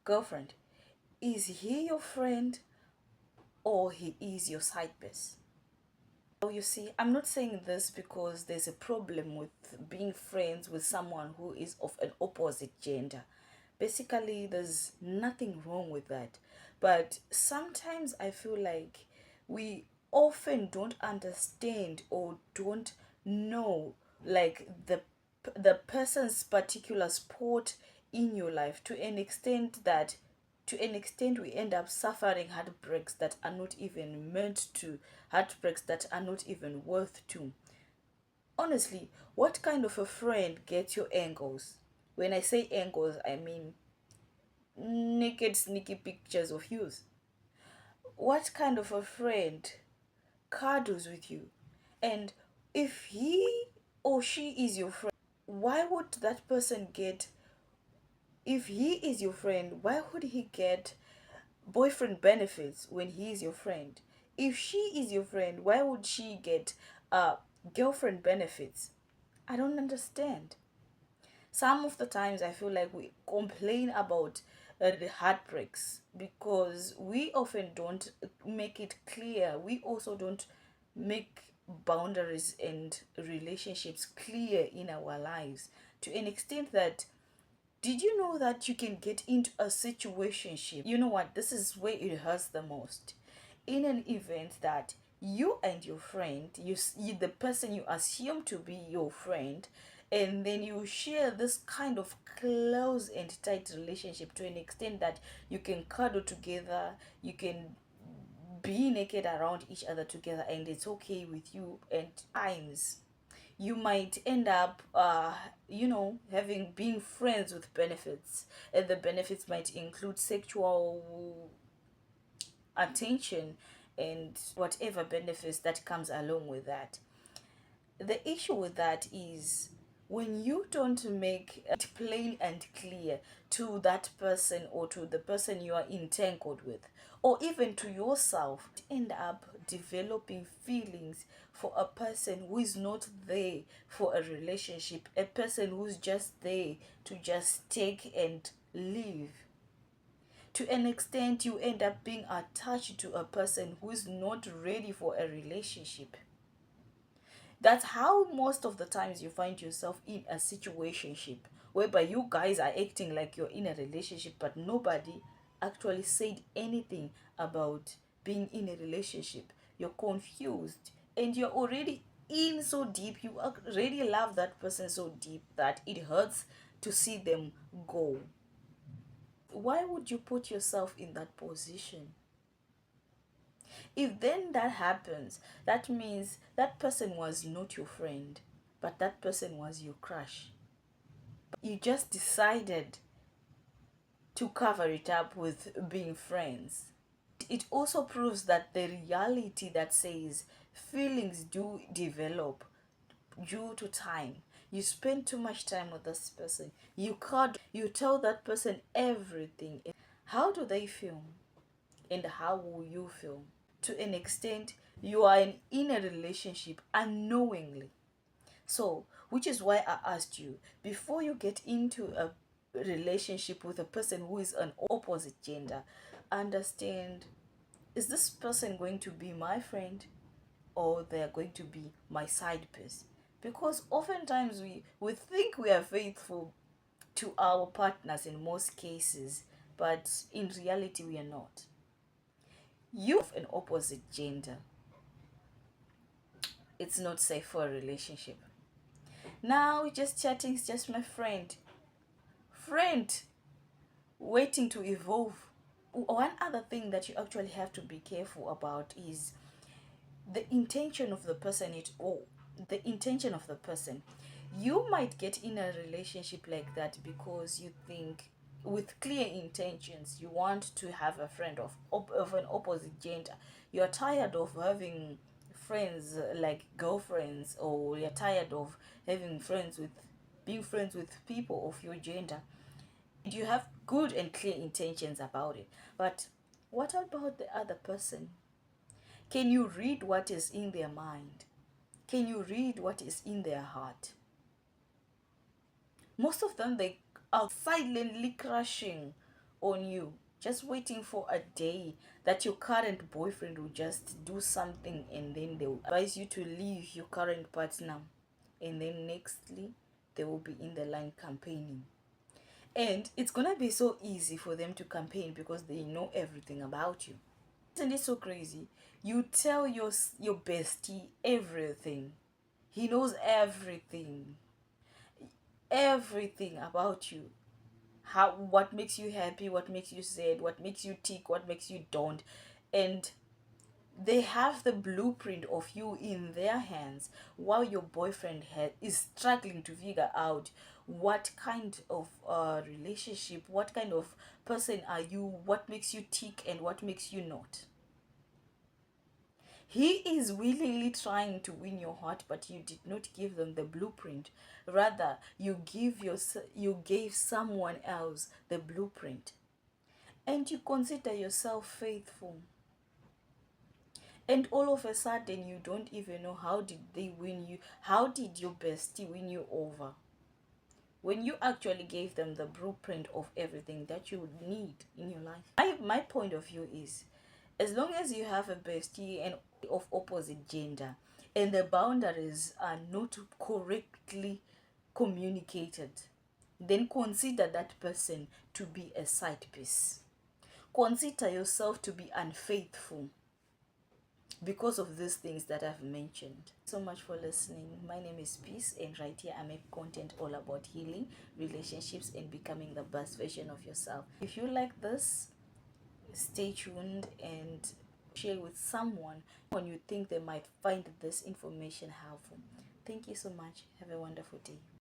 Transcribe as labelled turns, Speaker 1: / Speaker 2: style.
Speaker 1: girlfriend, is he your friend or he is your side piece? So you see, I'm not saying this because there's a problem with being friends with someone who is of an opposite gender. Basically, there's nothing wrong with that. But sometimes I feel like we often don't understand or don't know like the person's particular sport in your life to an extent that we end up suffering heartbreaks that are not even meant to, heartbreaks that are not even worth to. Honestly, what kind of a friend gets your angles? When I say angles, I mean naked sneaky pictures of you. What kind of a friend cuddles with you? And if he or she is your friend, why would that person get, if he is your friend, why would he get boyfriend benefits when he is your friend? If she is your friend, why would she get girlfriend benefits? I don't understand. Some of the times I feel like we complain about the heartbreaks because we often don't make it clear. We also don't make boundaries and relationships clear in our lives to an extent that, did you know that you can get into a situationship? You know what? This is where it hurts the most. In an event that you and your friend, the person you assume to be your friend, and then you share this kind of close and tight relationship to an extent that you can cuddle together, you can be naked around each other together, and it's okay with you. And times you might end up having being friends with benefits, and the benefits might include sexual attention and whatever benefits that comes along with that. The issue with that is when you don't make it plain and clear to that person or to the person you are entangled with, or even to yourself, end up developing feelings for a person who is not there for a relationship, a person who's just there to just take and leave. To an extent, you end up being attached to a person who is not ready for a relationship. That's how most of the times you find yourself in a situationship whereby you guys are acting like you're in a relationship, but nobody actually said anything about being in a relationship. You're confused and you're already in so deep. You already love that person so deep that it hurts to see them go. Why would you put yourself in that position? If then that happens, that means that person was not your friend, but that person was your crush. You just decided to cover it up with being friends. It also proves that the reality that says feelings do develop due to time. You spend too much time with this person. You tell that person everything. How do they feel? And how will you feel? To an extent, you are in a relationship unknowingly. So, which is why I asked you, before you get into a relationship with a person who is an opposite gender, understand, is this person going to be my friend or they're going to be my side piece? Because oftentimes we think we are faithful to our partners in most cases, but in reality we are not. You of an opposite gender, it's not safe for a relationship. Now we're just chatting, it's just my friend. Friend waiting to evolve. One other thing that you actually have to be careful about is the intention of the person. The intention of the person. You might get in a relationship like that because you think, with clear intentions, you want to have a friend of an opposite gender. You're tired of having friends like girlfriends, or you're tired of having friends with being friends with people of your gender. You have good and clear intentions about it, but what about the other person? Can you read what is in their mind? Can you read what is in their heart? Most of them, they are silently crushing on you, just waiting for a day that your current boyfriend will just do something and then they will advise you to leave your current partner, and then nextly they will be in the line campaigning. And it's gonna be so easy for them to campaign because they know everything about you. Isn't it so crazy? You tell your bestie everything. He knows everything about you. How, what makes you happy, what makes you sad, what makes you tick, what makes you don't. And they have the blueprint of you in their hands, while your boyfriend is struggling to figure out what kind of relationship, what kind of person are you, what makes you tick and what makes you not. He is willingly trying to win your heart, but you did not give them the blueprint. Rather, you gave someone else the blueprint, and you consider yourself faithful. And all of a sudden, you don't even know how did they win you. How did your bestie win you over? When you actually gave them the blueprint of everything that you would need in your life. My point of view is, as long as you have a bestie and of opposite gender and the boundaries are not correctly communicated, then consider that person to be a side piece. Consider yourself to be unfaithful because of these things that I've mentioned. So much for listening. My name is Peace, and right here I make content all about healing, relationships, and becoming the best version of yourself. If you like this, stay tuned and share with someone when you think they might find this information helpful. Thank you so much. Have a wonderful day.